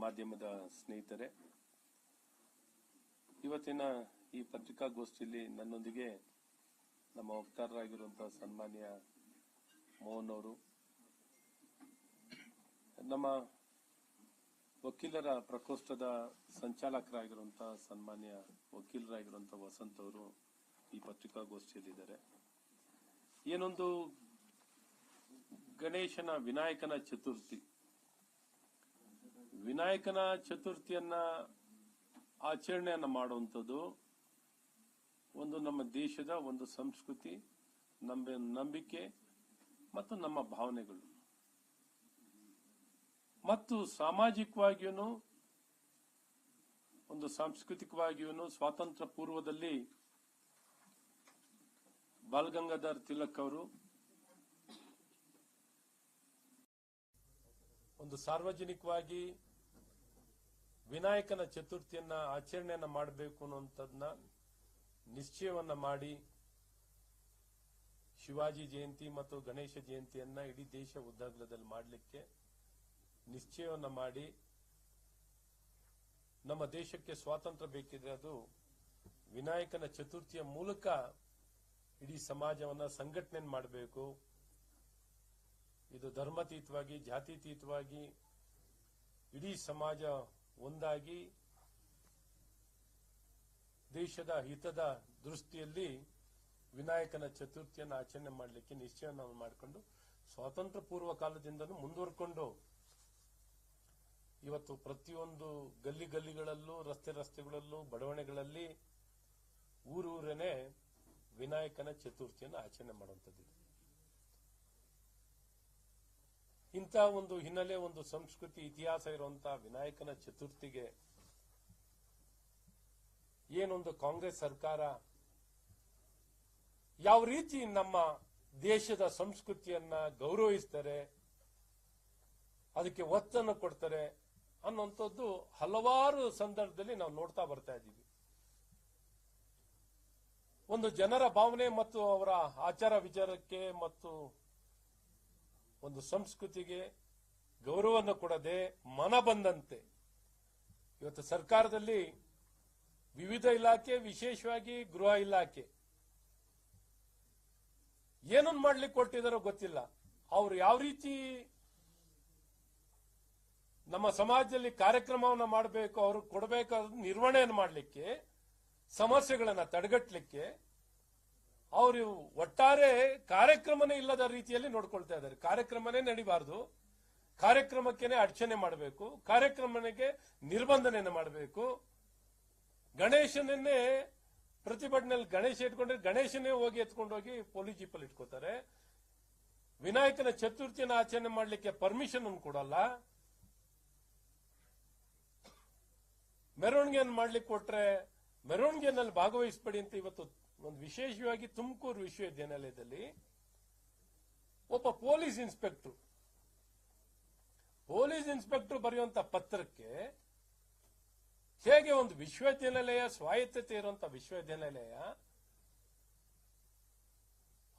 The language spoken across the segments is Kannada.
ಮಾಧ್ಯಮದ ಸ್ನೇಹಿತರೆ, ಇವತ್ತಿನ ಈ ಪತ್ರಿಕಾಗೋಷ್ಠಿಯಲ್ಲಿ ನನ್ನೊಂದಿಗೆ ನಮ್ಮ ವಕ್ತಾರರಾಗಿರುವಂತಹ ಸನ್ಮಾನ್ಯ ಮೋಹನ್ ಅವರು, ನಮ್ಮ ವಕೀಲರ ಪ್ರಕೋಷ್ಠದ ಸಂಚಾಲಕರಾಗಿರುವಂತಹ ಸನ್ಮಾನ್ಯ ವಕೀಲರಾಗಿರುವಂತಹ ವಸಂತ್ ಅವರು ಈ ಪತ್ರಿಕಾಗೋಷ್ಠಿಯಲ್ಲಿದ್ದಾರೆ. ಏನೊಂದು ಗಣೇಶನ ವಿನಾಯಕನ ಚತುರ್ಥಿಯನ್ನ ಆಚರಣೆಯನ್ನ ಮಾಡುವಂಥದ್ದು ಒಂದು ನಮ್ಮ ದೇಶದ ಒಂದು ಸಂಸ್ಕೃತಿ, ನಂಬಿಕೆ ಮತ್ತು ನಮ್ಮ ಭಾವನೆಗಳು, ಮತ್ತು ಸಾಮಾಜಿಕವಾಗಿಯೂ ಒಂದು ಸಾಂಸ್ಕೃತಿಕವಾಗಿಯೂ ಸ್ವಾತಂತ್ರ್ಯ ಪೂರ್ವದಲ್ಲಿ ಬಾಲ್ ಗಂಗಾಧರ್ ತಿಲಕ್ ಅವರು ಒಂದು ಸಾರ್ವಜನಿಕವಾಗಿ ವಿನಾಯಕನ ಚತುರ್ಥಿಯನ್ನ ಆಚರಣೆಯನ್ನ ಮಾಡಬೇಕು ಅನ್ನುವಂಥದ್ದನ್ನ ನಿಶ್ಚಯವನ್ನ ಮಾಡಿ ಶಿವಾಜಿ ಜಯಂತಿ ಮತ್ತು ಗಣೇಶ ಜಯಂತಿಯನ್ನ ಇಡೀ ದೇಶ ಉದ್ದಗಲದಲ್ಲಿ ಮಾಡಲಿಕ್ಕೆ ನಿಶ್ಚಯವನ್ನ ಮಾಡಿ, ನಮ್ಮ ದೇಶಕ್ಕೆ ಸ್ವಾತಂತ್ರ್ಯ ಬೇಕಿದ್ರೆ ಅದು ವಿನಾಯಕನ ಚತುರ್ಥಿಯ ಮೂಲಕ ಇಡೀ ಸಮಾಜವನ್ನ ಸಂಘಟನೆ ಮಾಡಬೇಕು. ಇದು ಧರ್ಮಾತೀತವಾಗಿ, ಜಾತ್ಯತೀತವಾಗಿ ಇಡೀ ಸಮಾಜ ಒಂದಾಗಿ ದೇಶದ ಹಿತದ ದೃಷ್ಟಿಯಲ್ಲಿ ವಿನಾಯಕನ ಚತುರ್ಥಿಯನ್ನು ಆಚರಣೆ ಮಾಡಲಿಕ್ಕೆ ನಿಶ್ಚಯವನ್ನು ಮಾಡಿಕೊಂಡು ಸ್ವಾತಂತ್ರ್ಯ ಪೂರ್ವ ಕಾಲದಿಂದಲೂ ಮುಂದುವರ್ಕೊಂಡು ಇವತ್ತು ಪ್ರತಿಯೊಂದು ಗಲ್ಲಿಗಳಲ್ಲೂ, ರಸ್ತೆಗಳಲ್ಲೂ, ಬಡಾವಣೆಗಳಲ್ಲಿ ಊರೂರೇನೆ ವಿನಾಯಕನ ಚತುರ್ಥಿಯನ್ನು ಆಚರಣೆ ಮಾಡುವಂಥದ್ದು. ಇಂಥ ಒಂದು ಹಿನ್ನೆಲೆ, ಒಂದು ಸಂಸ್ಕೃತಿ, ಇತಿಹಾಸ ಇರುವಂತಹ ವಿನಾಯಕನ ಚತುರ್ಥಿಗೆ ಏನೊಂದು ಕಾಂಗ್ರೆಸ್ ಸರ್ಕಾರ ಯಾವ ರೀತಿ ನಮ್ಮ ದೇಶದ ಸಂಸ್ಕೃತಿಯನ್ನ ಗೌರವಿಸ್ತಾರೆ, ಅದಕ್ಕೆ ಒತ್ತನ್ನು ಕೊಡ್ತಾರೆ ಅನ್ನುವಂಥದ್ದು ಹಲವಾರು ಸಂದರ್ಭದಲ್ಲಿ ನಾವು ನೋಡ್ತಾ ಬರ್ತಾ ಇದ್ದೀವಿ. ಒಂದು ಜನರ ಭಾವನೆ ಮತ್ತು ಅವರ ಆಚಾರ ವಿಚಾರಕ್ಕೆ ಮತ್ತು ಒಂದು ಸಂಸ್ಕೃತಿಗೆ ಗೌರವವನ್ನು ಕೊಡದೆ ಮನ ಬಂದಂತೆ ಇವತ್ತು ಸರ್ಕಾರದಲ್ಲಿ ವಿವಿಧ ಇಲಾಖೆ, ವಿಶೇಷವಾಗಿ ಗೃಹ ಇಲಾಖೆ ಏನನ್ನು ಮಾಡ್ಲಿಕ್ಕೆ ಕೊಟ್ಟಿದ್ದಾರೋ ಗೊತ್ತಿಲ್ಲ. ಅವರು ಯಾವ ರೀತಿ ನಮ್ಮ ಸಮಾಜದಲ್ಲಿ ಕಾರ್ಯಕ್ರಮವನ್ನು ಮಾಡಬೇಕು, ಅವರು ಕೊಡಬೇಕಾದ ನಿರ್ವಹಣೆಯನ್ನು ಮಾಡಲಿಕ್ಕೆ, ಸಮಸ್ಯೆಗಳನ್ನು ತಡೆಗಟ್ಟಲಿಕ್ಕೆ ಅವರು ಒಟ್ಟಾರೆ ಕಾರ್ಯಕ್ರಮನೇ ಇಲ್ಲದ ರೀತಿಯಲ್ಲಿ ನೋಡ್ಕೊಳ್ತಾ ಇದ್ದಾರೆ. ಕಾರ್ಯಕ್ರಮನೇ ನಡಿಬಾರದು, ಕಾರ್ಯಕ್ರಮಕ್ಕೇನೆ ಅಡಚಣೆ ಮಾಡಬೇಕು, ಕಾರ್ಯಕ್ರಮಕ್ಕೆ ನಿರ್ಬಂಧನೆಯನ್ನು ಮಾಡಬೇಕು. ಗಣೇಶನನ್ನೇ ಪ್ರತಿಭಟನೆಯಲ್ಲಿ ಗಣೇಶ ಇಟ್ಕೊಂಡ್ರೆ ಗಣೇಶನೇ ಹೋಗಿ ಎತ್ಕೊಂಡೋಗಿ ಪೊಲೀಸ್ ಜೀಪಲ್ಲಿ ಇಟ್ಕೋತಾರೆ. ವಿನಾಯಕನ ಚತುರ್ಥಿಯನ್ನು ಆಚರಣೆ ಮಾಡಲಿಕ್ಕೆ ಪರ್ಮಿಷನ್ ಅನ್ನು ಕೊಡಲ್ಲ. ಮೆರವಣಿಗೆಯನ್ನು ಮಾಡ್ಲಿಕ್ಕೆ ಕೊಟ್ರೆ ಮೆರವಣಿಗೆಯಲ್ಲಿ ಭಾಗವಹಿಸಬೇಡಿ ಅಂತ ಇವತ್ತು ಒಂದು ವಿಶೇಷವಾಗಿ ತುಮಕೂರು ವಿಶ್ವವಿದ್ಯಾನಿಲಯದಲ್ಲಿ ಒಬ್ಬ ಪೊಲೀಸ್ ಇನ್ಸ್ಪೆಕ್ಟರ್ ಬರೆಯುವಂತ ಪತ್ರಕ್ಕೆ ಹೇಗೆ ಒಂದು ವಿಶ್ವವಿದ್ಯಾನಿಲಯ, ಸ್ವಾಯತ್ತತೆ ಇರುವಂತಹ ವಿಶ್ವವಿದ್ಯಾನಿಲಯ,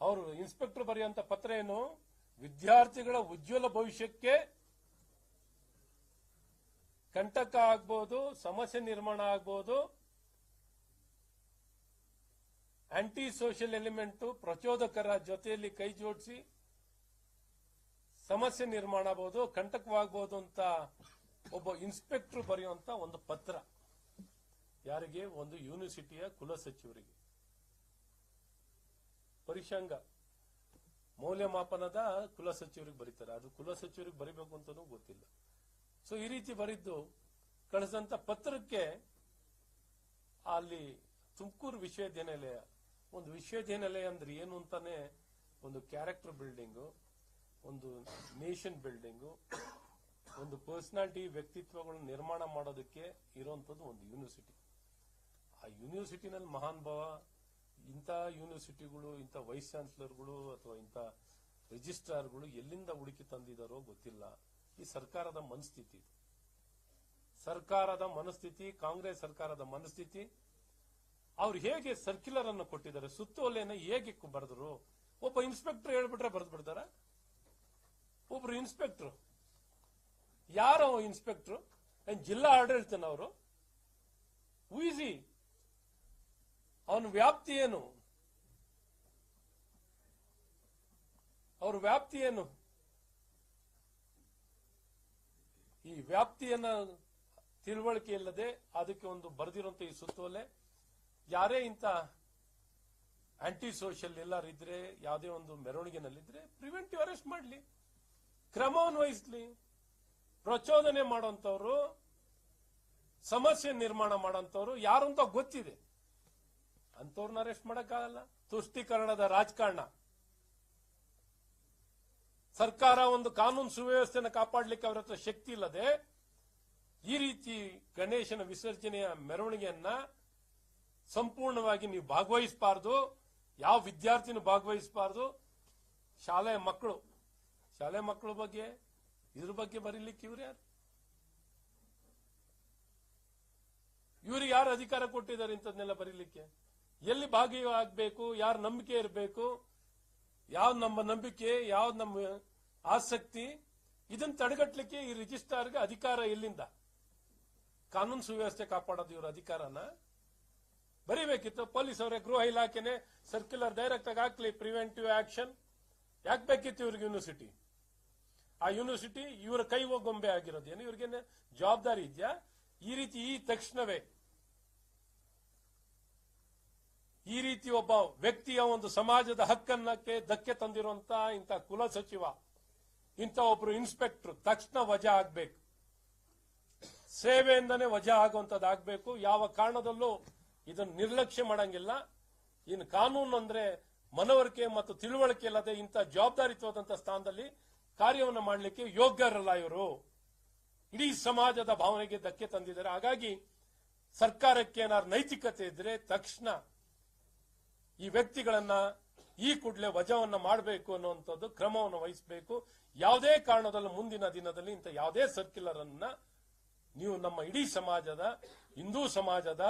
ಅವರು ಇನ್ಸ್ಪೆಕ್ಟರ್ ಬರೆಯುವಂತ ಪತ್ರ ಏನು, ವಿದ್ಯಾರ್ಥಿಗಳ ಉಜ್ವಲ ಭವಿಷ್ಯಕ್ಕೆ ಕಂಟಕ ಆಗ್ಬಹುದು, ಸಮಸ್ಯೆ ನಿರ್ಮಾಣ ಆಗಬಹುದು, ಆಂಟಿ ಸೋಷಿಯಲ್ ಎಲಿಮೆಂಟ್, ಪ್ರಚೋದಕರ ಜೊತೆಯಲ್ಲಿ ಕೈ ಜೋಡಿಸಿ ಸಮಸ್ಯೆ ನಿರ್ಮಾಣ ಆಗಬಹುದು, ಕಂಟಕವಾಗಬಹುದು ಅಂತ ಒಬ್ಬ ಇನ್ಸ್ಪೆಕ್ಟರ್ ಬರೆಯುವಂತ ಒಂದು ಪತ್ರ ಯಾರಿಗೆ, ಒಂದು ಯೂನಿವರ್ಸಿಟಿಯ ಕುಲಸಚಿವರಿಗೆ, ಪರಿಶಾಂಗ ಮೌಲ್ಯಮಾಪನದ ಕುಲಸಚಿವರಿಗೆ ಬರೀತಾರೆ. ಅದು ಕುಲಸಚಿವರಿಗೆ ಬರೀಬೇಕು ಅಂತನೂ ಗೊತ್ತಿಲ್ಲ. ಸೊ ಈ ರೀತಿ ಬರೆದು ಕಳಿಸಿದಂತ ಪತ್ರಕ್ಕೆ ಅಲ್ಲಿ ತುಮಕೂರು ವಿಶ್ವವಿದ್ಯಾನಿಲಯ, ಒಂದು ವಿಶ್ವವಿದ್ಯಾನಿಲಯ ಅಂದ್ರೆ ಏನು ಅಂತಾನೆ ಒಂದು ಕ್ಯಾರೆಕ್ಟರ್ ಬಿಲ್ಡಿಂಗು, ಒಂದು ನೇಷನ್ ಬಿಲ್ಡಿಂಗು, ಒಂದು ಪರ್ಸನಾಲಿಟಿ, ವ್ಯಕ್ತಿತ್ವಗಳನ್ನು ನಿರ್ಮಾಣ ಮಾಡೋದಕ್ಕೆ ಇರುವಂತದ್ದು ಒಂದು ಯೂನಿವರ್ಸಿಟಿ. ಆ ಯೂನಿವರ್ಸಿಟಿನಲ್ಲಿ ಮಹಾನ್ ಭಾವ, ಇಂಥ ಯೂನಿವರ್ಸಿಟಿಗಳು, ಇಂಥ ವೈಸ್ ಚಾನ್ಸಲರ್ಗಳು ಅಥವಾ ಇಂಥ ರಿಜಿಸ್ಟ್ರಾರ್ಗಳು ಎಲ್ಲಿಂದ ಹುಡುಕಿ ತಂದಿದ್ದಾರೋ ಗೊತ್ತಿಲ್ಲ. ಈ ಸರ್ಕಾರದ ಮನಸ್ಥಿತಿ, ಕಾಂಗ್ರೆಸ್ ಸರ್ಕಾರದ ಮನಸ್ಥಿತಿ. ಅವ್ರು ಹೇಗೆ ಸರ್ಕ್ಯುಲರ್ ಅನ್ನು ಕೊಟ್ಟಿದ್ದಾರೆ, ಸುತ್ತೋಲೆಯನ್ನು ಹೇಗೆ ಬರೆದ್ರು? ಒಬ್ಬ ಇನ್ಸ್ಪೆಕ್ಟರ್ ಹೇಳ್ಬಿಟ್ರೆ ಬರೆದು ಬಿಡ್ತಾರ? ಒಬ್ರು ಇನ್ಸ್ಪೆಕ್ಟರ್, ಯಾರೋ ಇನ್ಸ್ಪೆಕ್ಟರ್ ಜಿಲ್ಲಾ ಆಡಳಿತನವರು ಊಹಿಸಿ ಅವನ ವ್ಯಾಪ್ತಿ ಏನು, ಅವ್ರ ವ್ಯಾಪ್ತಿ ಏನು? ಈ ವ್ಯಾಪ್ತಿಯನ್ನ ತಿಳುವಳಿಕೆ ಇಲ್ಲದೆ ಅದಕ್ಕೆ ಒಂದು ಬರೆದಿರುವಂತ ಈ ಸುತ್ತೋಲೆ, ಯಾರೇ ಇಂಥ ಆಂಟಿ ಸೋಷಿಯಲ್ ಎಲ್ಲರಿದ್ರೆ, ಯಾವುದೇ ಒಂದು ಮೆರವಣಿಗೆನಲ್ಲಿದ್ರೆ ಪ್ರಿವೆಂಟಿವ್ ಅರೆಸ್ಟ್ ಮಾಡಲಿ, ಕ್ರಮವನ್ನು ವಹಿಸಲಿ. ಪ್ರಚೋದನೆ ಮಾಡುವಂತವ್ರು, ಸಮಸ್ಯೆ ನಿರ್ಮಾಣ ಮಾಡುವಂತವ್ರು ಯಾರು ಅಂತ ಗೊತ್ತಿದೆ, ಅಂತವ್ರನ್ನ ಅರೆಸ್ಟ್ ಮಾಡಕ್ಕಾಗಲ್ಲ. ತುಷ್ಟೀಕರಣದ ರಾಜಕಾರಣ, ಸರ್ಕಾರ ಒಂದು ಕಾನೂನು ಸುವ್ಯವಸ್ಥೆಯನ್ನು ಕಾಪಾಡಲಿಕ್ಕೆ ಅವರ ಹತ್ರ ಶಕ್ತಿ ಇಲ್ಲದೆ ಈ ರೀತಿ ಗಣೇಶನ ವಿಸರ್ಜನೆಯ ಮೆರವಣಿಗೆಯನ್ನ ಸಂಪೂರ್ಣವಾಗಿ ನೀವು ಭಾಗವಹಿಸಬಾರದು, ಯಾವ ವಿದ್ಯಾರ್ಥಿನೂ ಭಾಗವಹಿಸಬಾರದು. ಶಾಲೆ ಮಕ್ಕಳ ಬಗ್ಗೆ ಇದ್ರ ಬಗ್ಗೆ ಬರೀಲಿಕ್ಕೆ ಇವ್ರಿಗೆ ಯಾರು ಅಧಿಕಾರ ಕೊಟ್ಟಿದ್ದಾರೆ ಇಂಥದ್ನೆಲ್ಲ ಬರೀಲಿಕ್ಕೆ? ಎಲ್ಲಿ ಭಾಗಿಯಾಗಬೇಕು, ಯಾರ ನಂಬಿಕೆ ಇರಬೇಕು, ಯಾವ್ದು ನಮ್ಮ ನಂಬಿಕೆ, ಯಾವ್ದು ನಮ್ಮ ಆಸಕ್ತಿ, ಇದನ್ನು ತಡೆಗಟ್ಟಲಿಕ್ಕೆ ಈ ರಿಜಿಸ್ಟ್ರಾರ್ಗೆ ಅಧಿಕಾರ ಎಲ್ಲಿಂದ? ಕಾನೂನು ಸುವ್ಯವಸ್ಥೆ ಕಾಪಾಡೋದು ಇವ್ರ ಅಧಿಕಾರನ ಬರೀಬೇಕಿತ್ತು. ಪೊಲೀಸ್ ಅವರೇ, ಗೃಹ ಇಲಾಖೆನೆ ಸರ್ಕ್ಯುಲರ್ ಡೈರೆಕ್ಟ್ ಆಗಿ ಹಾಕ್ಲಿ, ಪ್ರಿವೆಂಟಿವ್ ಆಕ್ಷನ್. ಯಾಕೆ ಬೇಕಿತ್ತು ಇವ್ರಿಗೆ ಯೂನಿವರ್ಸಿಟಿ? ಆ ಯೂನಿವರ್ಸಿಟಿ ಇವರ ಕೈ ಗೊಂಬೆ ಆಗಿರೋದೇನು? ಇವ್ರಿಗೇನೆ ಜವಾಬ್ದಾರಿ ಇದೆಯಾ? ಈ ರೀತಿ ಈ ತಕ್ಷಣವೇ ಈ ರೀತಿ ಒಬ್ಬ ವ್ಯಕ್ತಿಯ ಒಂದು ಸಮಾಜದ ಹಕ್ಕನ್ನಕ್ಕೆ ಧಕ್ಕೆ ತಂದಿರುವಂತ ಇಂಥ ಕುಲ ಸಚಿವ, ಇಂಥ ಒಬ್ರು ಇನ್ಸ್ಪೆಕ್ಟರ್ ತಕ್ಷಣ ವಜಾ ಆಗ್ಬೇಕು, ಸೇವೆಯಿಂದನೇ ವಜಾ ಆಗುವಂತದ್ದಾಗಬೇಕು. ಯಾವ ಕಾರಣದಲ್ಲೂ ಇದನ್ನು ನಿರ್ಲಕ್ಷ್ಯ ಮಾಡಂಗಿಲ್ಲ. ಇನ್ನು ಕಾನೂನು ಅಂದ್ರೆ ಮನವರಿಕೆ ಮತ್ತು ತಿಳುವಳಿಕೆ ಇಲ್ಲದೆ ಇಂಥ ಜವಾಬ್ದಾರಿತ್ವದಂತ ಸ್ಥಾನದಲ್ಲಿ ಕಾರ್ಯವನ್ನು ಮಾಡಲಿಕ್ಕೆ ಯೋಗ್ಯರಲ್ಲ ಇವರು. ಇಡೀ ಸಮಾಜದ ಭಾವನೆಗೆ ಧಕ್ಕೆ ತಂದಿದ್ದಾರೆ. ಹಾಗಾಗಿ ಸರ್ಕಾರಕ್ಕೆ ಏನಾದ್ರು ನೈತಿಕತೆ ಇದ್ರೆ ತಕ್ಷಣ ಈ ವ್ಯಕ್ತಿಗಳನ್ನ ಈ ಕೂಡಲೇ ವಜಾವನ್ನ ಮಾಡಬೇಕು ಅನ್ನುವಂಥದ್ದು ಕ್ರಮವನ್ನು ವಹಿಸಬೇಕು. ಯಾವುದೇ ಕಾರಣದಲ್ಲೂ ಮುಂದಿನ ದಿನದಲ್ಲಿ ಇಂಥ ಯಾವುದೇ ಸರ್ಕ್ಯುಲರ್ ಅನ್ನ ನೀವು ನಮ್ಮ ಇಡೀ ಸಮಾಜದ, ಹಿಂದೂ ಸಮಾಜದ,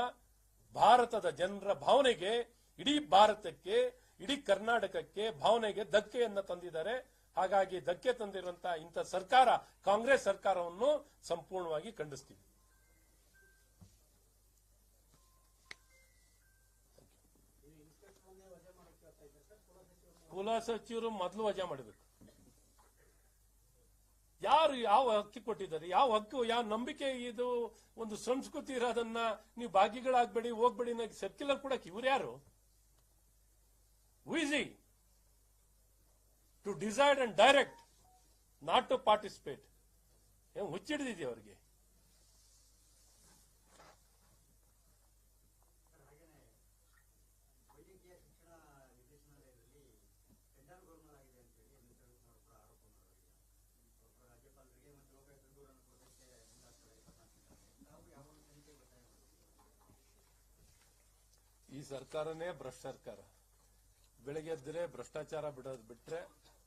ಭಾರತದ ಜನರ ಭಾವನೆಗೆ, ಇಡೀ ಭಾರತಕ್ಕೆ, ಇಡೀ ಕರ್ನಾಟಕಕ್ಕೆ ಭಾವನೆಗೆ ಧಕ್ಕೆಯನ್ನ ತಂದಿದ್ದಾರೆ. ಹಾಗಾಗಿ ಧಕ್ಕೆ ತಂದಿರುವಂತಹ ಇಂಥ ಸರ್ಕಾರ, ಕಾಂಗ್ರೆಸ್ ಸರ್ಕಾರವನ್ನು ಸಂಪೂರ್ಣವಾಗಿ ಖಂಡಿಸ್ತೀವಿ. ಕುಲ ಸಚಿವರು ಮೊದಲು ವಜಾ ಮಾಡಬೇಕು. ಯಾರು ಯಾವ ಹಕ್ಕಿ ಕೊಟ್ಟಿದ್ದಾರೆ, ಯಾವ ಹಕ್ಕು, ಯಾವ ನಂಬಿಕೆ, ಇದು ಒಂದು ಸಂಸ್ಕೃತಿ ಇರೋದನ್ನ ನೀವು ಭಾಗಿಗಳಾಗಬೇಡಿ, ಹೋಗ್ಬೇಡಿ, ಸರ್ಕ್ಯುಲರ್ ಕೊಡಕ್ಕೆ ಇವ್ರು ಯಾರು? Easy to decide and direct, not to participate. ಏನ್ ಹುಚ್ಚಿಡಿದಿದೆ ಅವರಿಗೆ? ಈ ಸರ್ಕಾರನೇ ಭ್ರಷ್ಟ ಸರ್ಕಾರ. ಬೆಳಗ್ಗೆ ಎದ್ದರೆ ಭ್ರಷ್ಟಾಚಾರ ಬಿಡೋದು ಬಿಟ್ರೆ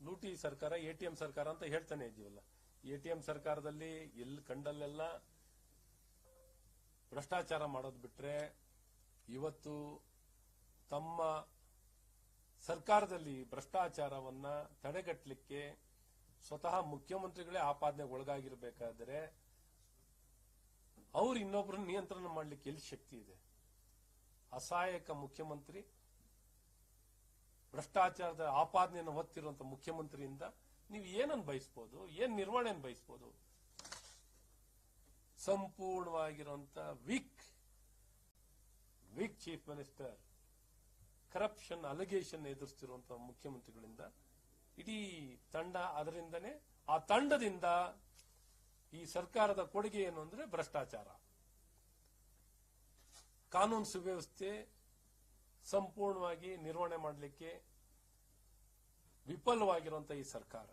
ಲೂಟಿ ಸರ್ಕಾರ, ಎಟಿಎಂ ಸರ್ಕಾರ ಅಂತ ಹೇಳ್ತಾನೆ ಇದೀವಲ್ಲ. ಎಟಿಎಂ ಸರ್ಕಾರದಲ್ಲಿ ಎಲ್ಲಿ ಕಂಡಲ್ಲೆಲ್ಲ ಭ್ರಷ್ಟಾಚಾರ ಮಾಡೋದು ಬಿಟ್ರೆ ಇವತ್ತು ತಮ್ಮ ಸರ್ಕಾರದಲ್ಲಿ ಭ್ರಷ್ಟಾಚಾರವನ್ನ ತಡೆಗಟ್ಟಲಿಕ್ಕೆ ಸ್ವತಃ ಮುಖ್ಯಮಂತ್ರಿಗಳೇ ಆಪಾದನೆಗೆ ಒಳಗಾಗಿರ್ಬೇಕಾದ್ರೆ ಅವ್ರು ಇನ್ನೊಬ್ಬರನ್ನ ನಿಯಂತ್ರಣ ಮಾಡಲಿಕ್ಕೆ ಎಲ್ಲಿ ಶಕ್ತಿ ಇದೆ? ಅಸಹಾಯಕ ಮುಖ್ಯಮಂತ್ರಿ, ಭ್ರಷ್ಟಾಚಾರದ ಆಪಾದನೆಯನ್ನು ಹೊತ್ತಿರುವಂತಹ ಮುಖ್ಯಮಂತ್ರಿಯಿಂದ ನೀವು ಏನನ್ನು ಬಯಸಬಹುದು? ಏನ್ ನಿರ್ವಹಣೆಯನ್ನು ಬಯಸಬಹುದು? ಸಂಪೂರ್ಣವಾಗಿರುವಂತಹ weak chief minister, corruption allegation ಎದುರಿಸ್ತಿರುವಂತಹ ಮುಖ್ಯಮಂತ್ರಿಗಳಿಂದ ಇಡೀ ತಂಡ, ಅದರಿಂದನೇ ಆ ತಂಡದಿಂದ ಈ ಸರ್ಕಾರದ ಕೊಡುಗೆ ಏನು ಅಂದ್ರೆ ಭ್ರಷ್ಟಾಚಾರ, ಕಾನೂನು ಸುವ್ಯವಸ್ಥೆ ಸಂಪೂರ್ಣವಾಗಿ ನಿರ್ವಹಣೆ ಮಾಡಲಿಕ್ಕೆ ವಿಫಲವಾಗಿರುವಂತಹ ಈ ಸರ್ಕಾರ.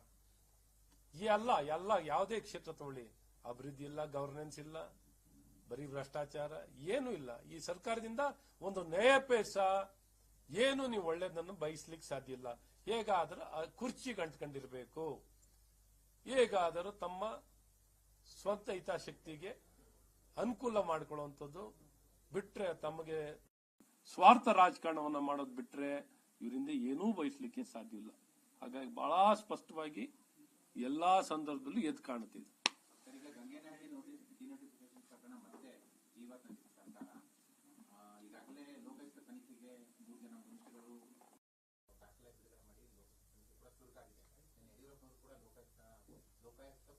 ಈ ಎಲ್ಲ ಯಾವುದೇ ಕ್ಷೇತ್ರ ತಗೊಳ್ಳಿ, ಅಭಿವೃದ್ಧಿ ಇಲ್ಲ, ಗವರ್ನೆನ್ಸ್ ಇಲ್ಲ, ಬರೀ ಭ್ರಷ್ಟಾಚಾರ, ಏನೂ ಇಲ್ಲ. ಈ ಸರ್ಕಾರದಿಂದ ಒಂದು ನ್ಯಾಯಪೇಸ ಏನು ನೀವು ಒಳ್ಳೇದನ್ನು ಬಯಸ್ಲಿಕ್ಕೆ ಸಾಧ್ಯ ಇಲ್ಲ. ಹೇಗಾದರೂ ಕುರ್ಚಿ ಗಂಟ್ಕೊಂಡಿರಬೇಕು, ಹೇಗಾದರೂ ತಮ್ಮ ಸ್ವಂತ ಹಿತಾಸಕ್ತಿಗೆ ಅನುಕೂಲ ಮಾಡಿಕೊಳ್ಳುವಂಥದ್ದು ಬಿಟ್ರೆ, ತಮಗೆ ಸ್ವಾರ್ಥ ರಾಜಕಾರಣವನ್ನ ಮಾಡೋದು ಬಿಟ್ರೆ ಇವರಿಂದ ಏನೂ ಬಯಸ್ಲಿಕ್ಕೆ ಸಾಧ್ಯ ಇಲ್ಲ. ಹಾಗಾಗಿ ಬಹಳ ಸ್ಪಷ್ಟವಾಗಿ ಎಲ್ಲಾ ಸಂದರ್ಭದಲ್ಲೂ ಎದ್ದು ಕಾಣುತ್ತಿದೆ. ಚುರುಕಾಗಿದೆ. ಯಡಿಯೂರಪ್ಪನವರು ಕೂಡ ಲೋಕಾಯುಕ್ತ